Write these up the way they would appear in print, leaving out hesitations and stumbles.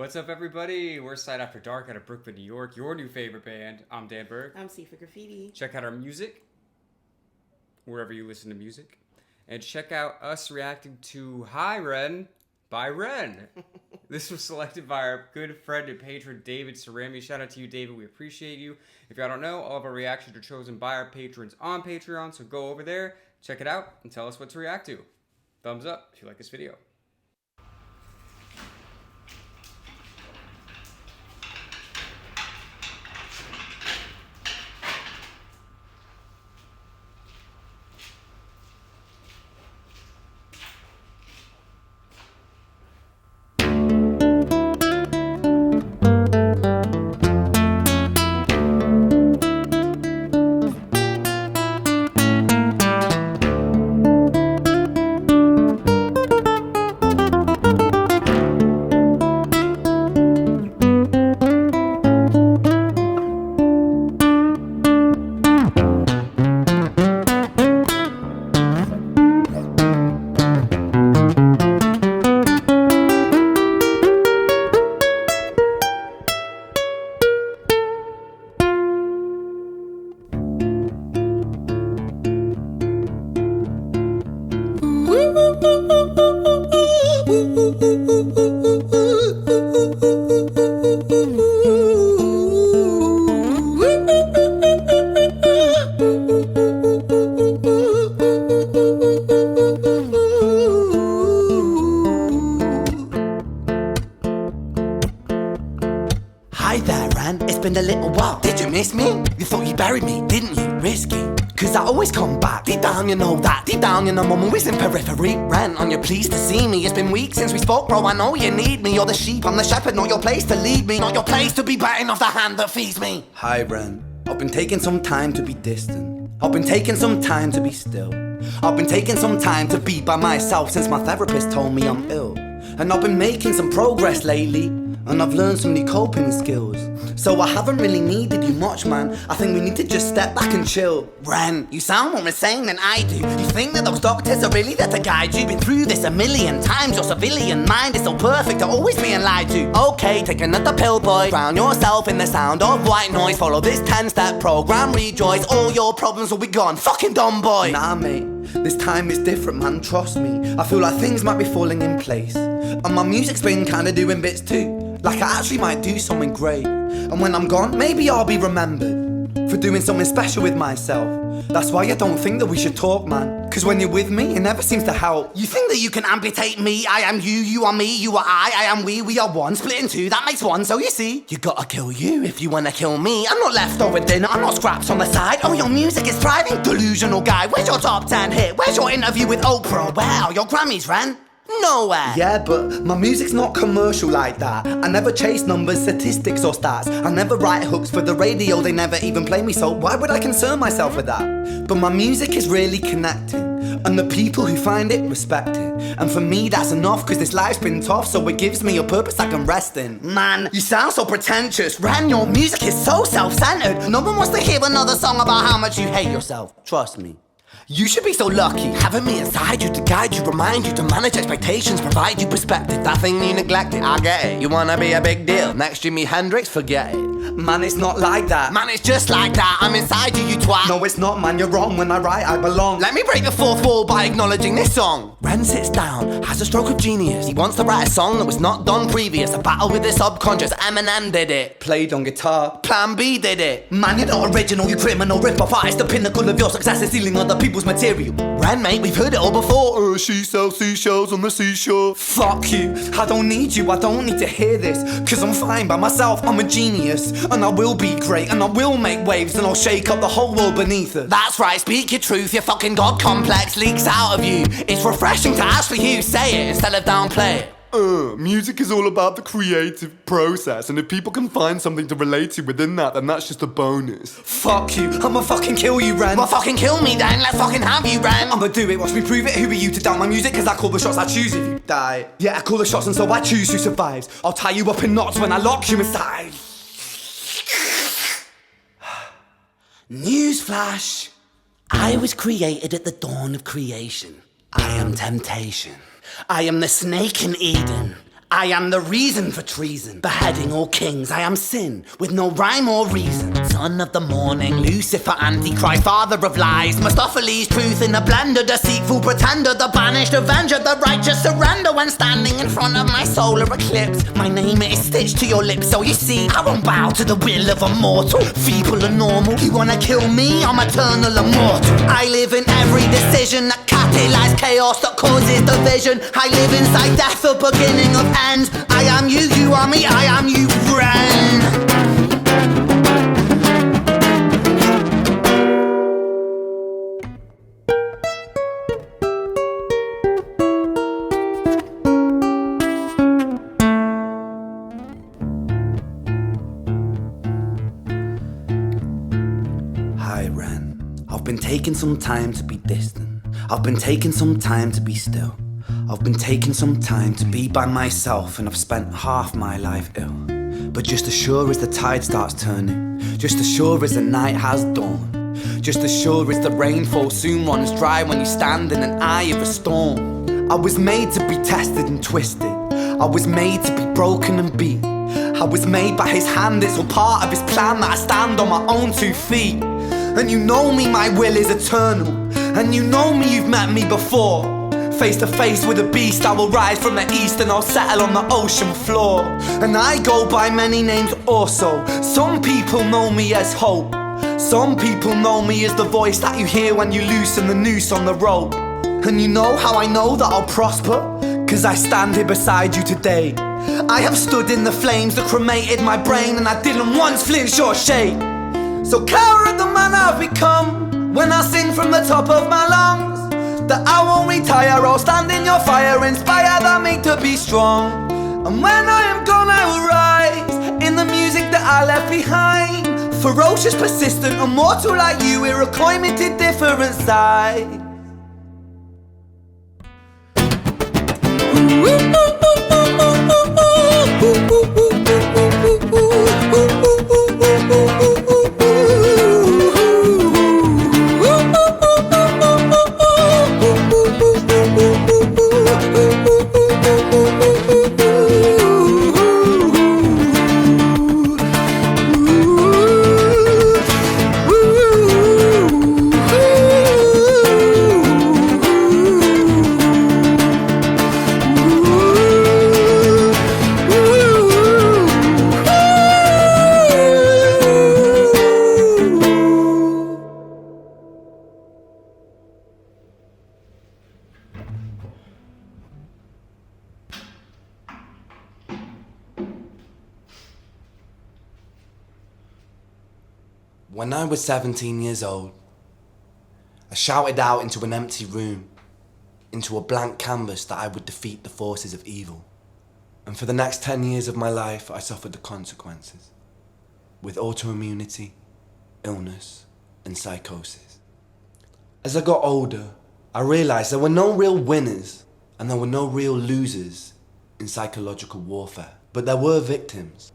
What's up, everybody? We're S.A.D After Dark out of Brooklyn, New York, your new favorite band. I'm Dan Berg. I'm Sifa Graffiti. Check out our music, wherever you listen to music. And check out us reacting to Hi REN by REN. This was selected by our good friend and patron, David Cerami. Shout out to you, David. We appreciate you. If y'all don't know, all of our reactions are chosen by our patrons on Patreon, so go over there, check it out, and tell us what to react to. Thumbs up if you like this video. Hi there, REN, it's been a little while. Did you miss me? You thought you buried me, didn't you? Risky, cause I always come back. Deep down you know that, deep down you know I'm always in periphery. REN, on your pleased to see me. It's been weeks since we spoke, bro, I know you need me. You're the sheep, I'm the shepherd, not your place to lead me. Not your place to be biting off the hand that feeds me. Hi REN, I've been taking some time to be distant. I've been taking some time to be still. I've been taking some time to be by myself since my therapist told me I'm ill. And I've been making some progress lately, and I've learned some new coping skills. So I haven't really needed you much, man. I think we need to just step back and chill. REN, you sound more insane than I do. You think that those doctors are really there to guide you? Been through this a million times. Your civilian mind is so perfect to always being lied to. Okay, take another pill, boy. Drown yourself in the sound of white noise. Follow this 10-step program, rejoice. All your problems will be gone. Fucking dumb boy. Nah, mate, this time is different, man, trust me. I feel like things might be falling in place, and my music's been kinda doing bits too. Like I actually might do something great. And when I'm gone, maybe I'll be remembered for doing something special with myself. That's why I don't think that we should talk, man. Cause when you're with me, it never seems to help. You think that you can amputate me? I am you, you are me, you are I am we are one. Split in two, that makes one, so you see. You gotta kill you if you wanna kill me. I'm not leftover dinner, I'm not scraps on the side. Oh, your music is thriving, delusional guy. Where's your top 10 hit? Where's your interview with Oprah? Where are your Grammys, REN? Nowhere. Yeah, but my music's not commercial like that. I never chase numbers, statistics or stats. I never write hooks for the radio, they never even play me, so why would I concern myself with that? But my music is really connecting, and the people who find it respect it. And for me that's enough, cause this life's been tough, so it gives me a purpose I can rest in. Man, you sound so pretentious. REN, your music is so self-centered. No one wants to hear another song about how much you hate yourself. Trust me. You should be so lucky, having me inside you to guide you, remind you to manage expectations, provide you perspective. That thing you neglected, I get it. You wanna be a big deal, next Jimi Hendrix, forget it. Man, it's not like that. Man, it's just like that, I'm inside you, you twat. No, it's not, man, you're wrong. When I write, I belong. Let me break the fourth wall by acknowledging this song. REN sits down, has a stroke of genius. He wants to write a song that was not done previous. A battle with the subconscious, Eminem did it. Played on guitar. Plan B did it. Man, you're not original, you criminal rip-off artist. The pinnacle of your success is stealing other people's material. REN, mate, we've heard it all before. She sells seashells on the seashore. Fuck you, I don't need you, I don't need to hear this. Cause I'm fine by myself, I'm a genius. And I will be great, and I will make waves, and I'll shake up the whole world beneath us. That's right, speak your truth, your fucking God complex leaks out of you. It's refreshing to actually hear you say it instead of downplay it. Music is all about the creative process, and if people can find something to relate to within that, then that's just a bonus. Fuck you, I'ma fucking kill you, REN. Well, fucking kill me then, let's fucking have you, REN. I'ma do it, watch me prove it. Who are you to doubt my music? Cause I call the shots, I choose if you die. Yeah, I call the shots and so I choose who survives. I'll tie you up in knots when I lock you inside. Newsflash, I was created at the dawn of creation. I am temptation. I am the snake in Eden. I am the reason for treason, beheading all kings. I am sin, with no rhyme or reason. Son of the morning, Lucifer, Antichrist, father of lies. Mephistopheles, truth in a blender, deceitful pretender, the banished avenger, the righteous surrender. When standing in front of my solar eclipse, my name is stitched to your lips. So you see, I won't bow to the will of a mortal, feeble and normal. You wanna kill me? I'm eternal immortal. I live in every decision that catalyzes chaos, that causes division. I live inside death, the beginning of end. I am you, you are me, I am you, REN. Hi, REN. I've been taking some time to be distant. I've been taking some time to be still. I've been taking some time to be by myself, and I've spent half my life ill. But just as sure as the tide starts turning, just as sure as the night has dawned, just as sure as the rainfall soon runs dry when you stand in an eye of a storm. I was made to be tested and twisted. I was made to be broken and beat. I was made by his hand, it's all part of his plan that I stand on my own 2 feet. And you know me, my will is eternal. And you know me, you've met me before. Face to face with a beast, I will rise from the east and I'll settle on the ocean floor. And I go by many names also. Some people know me as hope. Some people know me as the voice that you hear when you loosen the noose on the rope. And you know how I know that I'll prosper? Cause I stand here beside you today. I have stood in the flames that cremated my brain, and I didn't once flinch or shake. So cower at the man I've become when I sing from the top of my lungs. That I won't retire, I'll stand in your fire, inspire that make to be strong. And when I am gone I will rise in the music that I left behind. Ferocious, persistent, immortal like you, we're a climate different side. When I was 17 years old, I shouted out into an empty room, into a blank canvas, that I would defeat the forces of evil. And for the next 10 years of my life, I suffered the consequences, with autoimmunity, illness, and psychosis. As I got older, I realized there were no real winners and there were no real losers in psychological warfare. But there were victims,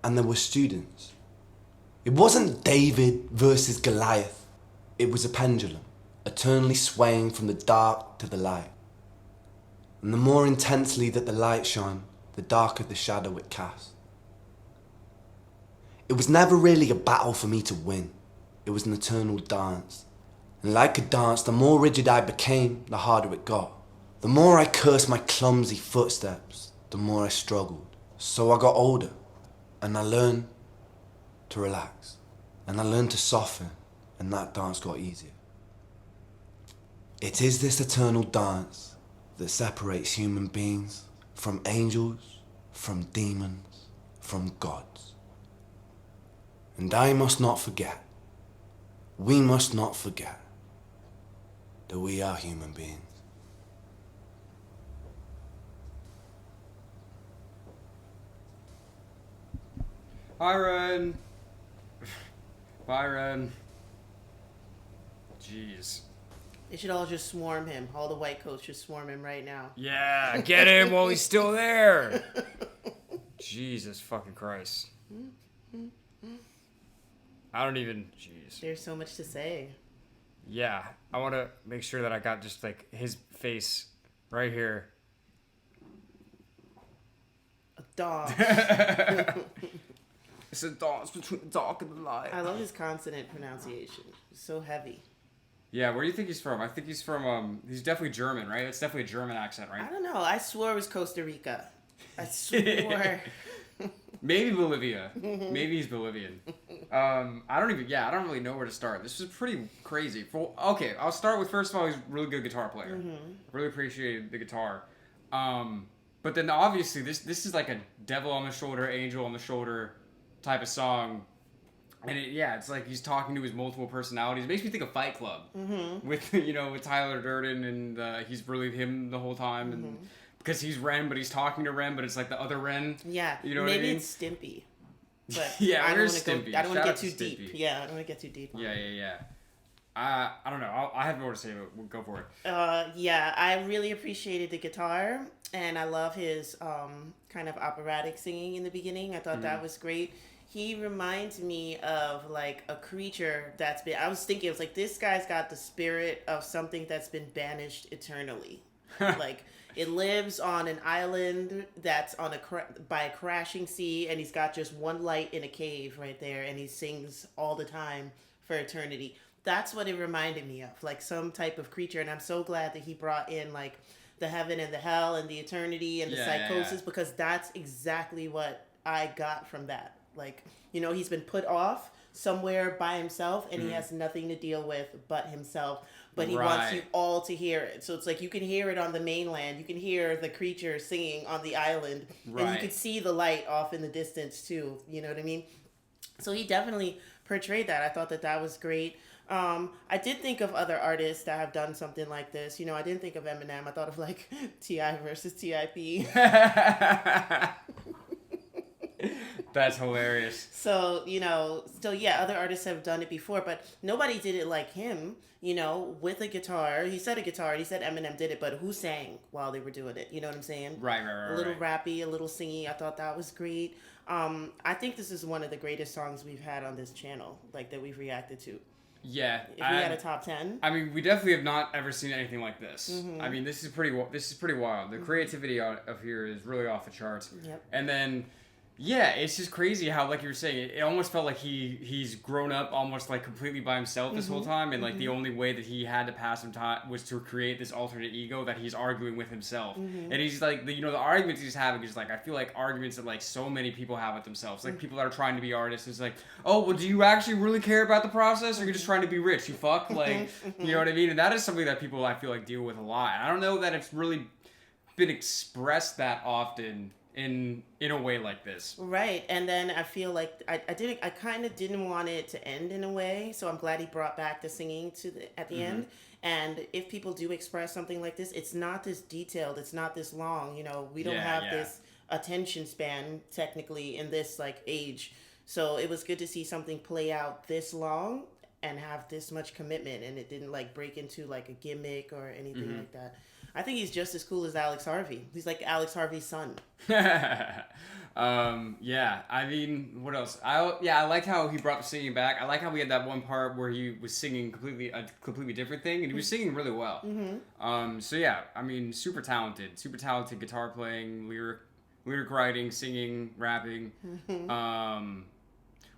and there were students. It wasn't David versus Goliath. It was a pendulum, eternally swaying from the dark to the light. And the more intensely that the light shone, the darker the shadow it cast. It was never really a battle for me to win. It was an eternal dance. And like a dance, the more rigid I became, the harder it got. The more I cursed my clumsy footsteps, the more I struggled. So I got older, and I learned to relax, and I learned to soften, and that dance got easier. It is this eternal dance that separates human beings from angels, from demons, from gods. And I must not forget, we must not forget, that we are human beings. Hi, REN. Bye, REN. Jeez. They should all just swarm him. All the white coats should swarm him right now. Yeah, get him while he's still there. Jesus fucking Christ. I don't even... Jeez. There's so much to say. Yeah, I want to make sure that I got just, like, his face right here. Dog. It's a dance between the dark and the light. I love his consonant pronunciation. It's so heavy. Yeah, where do you think he's from? I think he's from, he's definitely German, right? It's definitely a German accent, right? I don't know. I swore it was Costa Rica. I swore. Maybe Bolivia. Maybe he's Bolivian. I don't really know where to start. This was pretty crazy. Okay, I'll start with, first of all, he's a really good guitar player. Really appreciated the guitar. But then obviously this is like a devil on the shoulder, angel on the shoulder type of song. And it's like he's talking to his multiple personalities. It makes me think of Fight Club with with Tyler Durden, and he's really him the whole time, and because he's Ren, but he's talking to Ren, but it's like the other Ren. Yeah, you know maybe what I mean? It's Stimpy. But yeah, I don't want to Stimpy. I don't want to Shout get out too to deep. Stimpy. Yeah, I don't want to get too deep. Yeah. I don't know. I have more to say, but we'll go for it. Yeah, I really appreciated the guitar, and I love his kind of operatic singing in the beginning. I thought that was great. He reminds me of like a creature that's been. I was thinking, it was like, this guy's got the spirit of something that's been banished eternally. Like, it lives on an island that's on by a crashing sea, and he's got just one light in a cave right there, and he sings all the time for eternity. That's what it reminded me of, like some type of creature. And I'm so glad that he brought in like the heaven and the hell and the eternity and the psychosis, because that's exactly what I got from that. Like, he's been put off somewhere by himself, and he has nothing to deal with but himself. But he wants you all to hear it. So it's like you can hear it on the mainland. You can hear the creature singing on the island. Right. And you can see the light off in the distance too. You know what I mean? So he definitely portrayed that. I thought that was great. I did think of other artists that have done something like this. I didn't think of Eminem. I thought of like T.I. versus T.I.P. That's hilarious. So, other artists have done it before, but nobody did it like him, with a guitar. He said a guitar, and he said Eminem did it, but who sang while they were doing it? You know what I'm saying? Right. A little rappy, a little singy. I thought that was great. I think this is one of the greatest songs we've had on this channel, like that we've reacted to. Yeah. If we had a top 10. I mean, we definitely have not ever seen anything like this. I mean, this is pretty wild. The creativity of here is really off the charts. Yep. And then, yeah, it's just crazy how, like you were saying, it almost felt like he's grown up almost like completely by himself this whole time, and like the only way that he had to pass some time was to create this alternate ego that he's arguing with himself. And he's like, the arguments he's having is like, I feel like arguments that like so many people have with themselves, like people that are trying to be artists. It's like, oh, well, do you actually really care about the process, or you're just trying to be rich, you fuck? Like, you know what I mean? And that is something that people, I feel like, deal with a lot. I don't know that it's really been expressed that often in a way like this. Right. And then I feel like I kind of didn't want it to end in a way, so I'm glad he brought back the singing at the end. And if people do express something like this, it's not this detailed, it's not this long, we don't have this attention span technically in this like age. So it was good to see something play out this long and have this much commitment, and it didn't like break into like a gimmick or anything like that. I think he's just as cool as Alex Harvey. He's like Alex Harvey's son. Yeah. I mean, what else? I like how he brought the singing back. I like how we had that one part where he was singing a completely different thing, and he was singing really well. So yeah, I mean, super talented guitar playing, lyric writing, singing, rapping.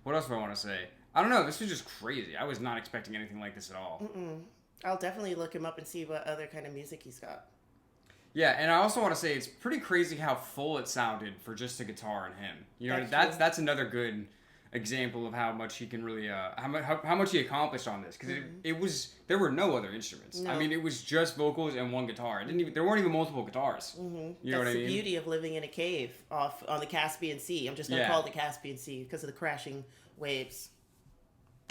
What else do I want to say? I don't know. This was just crazy. I was not expecting anything like this at all. I'll definitely look him up and see what other kind of music he's got. Yeah, and I also want to say it's pretty crazy how full it sounded for just a guitar and him. That's another good example of how much he can really how much he accomplished on this, because there were no other instruments. No. I mean, it was just vocals and one guitar. There weren't even multiple guitars. You know what I mean? That's the beauty of living in a cave off on the Caspian Sea. I'm just gonna call it the Caspian Sea because of the crashing waves.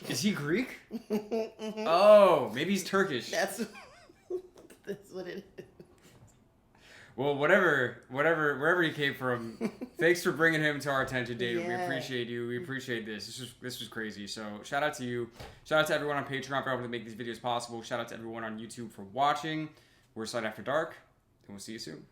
Is he Greek? Oh, maybe he's Turkish. That's what it is. Well, wherever he came from, thanks for bringing him to our attention, David. Yeah. We appreciate you. We appreciate this. This was crazy. So shout out to you. Shout out to everyone on Patreon for helping to make these videos possible. Shout out to everyone on YouTube for watching. We're S.A.D After Dark, and we'll see you soon.